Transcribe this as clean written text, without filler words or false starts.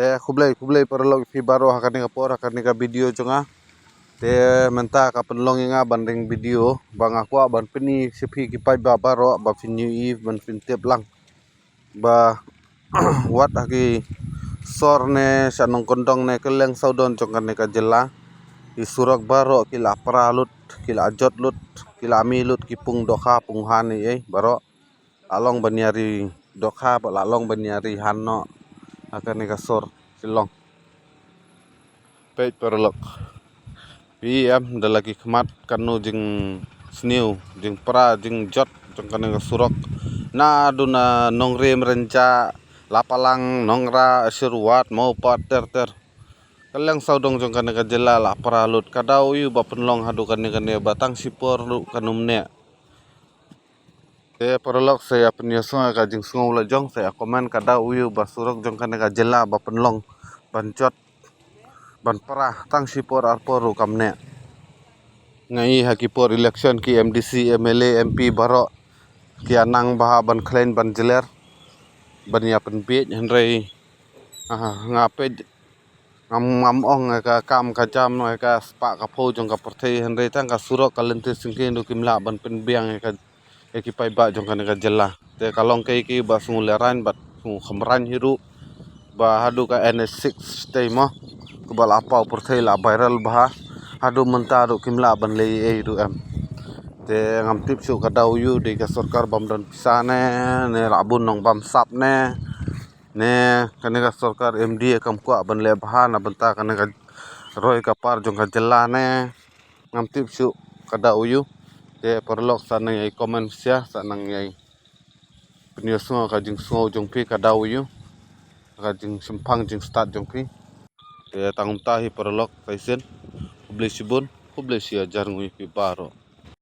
te kublai perlok fi baro hakan ni kapor hakan ni ka video jonga te menta ka penlong inga banding video bang aqua ban pini sepi ki pai ba baro ba fin new eve ban fin tep lang ba wat haki sor ne sanong kondong ne keleng saudon jongkan ne ka jela i surak baro kila pralut kila ajot lut kila ami lut kipung dokha punghan ni baro along banyari dokha ba lalong banyari hanno akan ni ka sor silong peit perlok PM dalagi kemat kanu jing sniu jing pra jing jot jongkan ne ka surok na aduna nongre merenca lapalang nongra asirwat mau pat ter kaleng saudong jongkan ne ka jela la pralut kadau yu ba penlong hadu kan ne batang sipor lu kanumne te perlok saya penyeso ka jing sungau la jong saya komen kadau yu ba surok jongkan ne ka jela ba penlong bancot ban perah tang sipor arporu kamne ngai hakipor election ki MDC MLA MP baro ki anang baha ban klein ban jeler ban ya pen pej henrei ngape ngam ong ka kam ka jam no ka spa ka pho jong ka perthei henrei tang ka surok ka lente singke ndu kimla ban pen biang ka ki pai ba jong ka jela te kalong ke ki ba sunguleran bat sungu khamran hiru ba hadu ka NS6 stay mo ku bal apau perthei la viral baha hadu menta ru kimla ban lei ru em te ngam tip su kadau yu de ka sarkar bam dan pisane ne rabun nong bam sap ne kaneka sarkar MD kam ko ban le bahan banta kaneka roy kapar jong ka jela ne ngam tip su kadau yu te perlok sanang ai komen sia sanang ai penyeso ka jing sungo jong pi kadau yu ka jing sempang jing start jong pi te tangum tahi perlok kaisen publish sibun publish ya jar ngui pi baro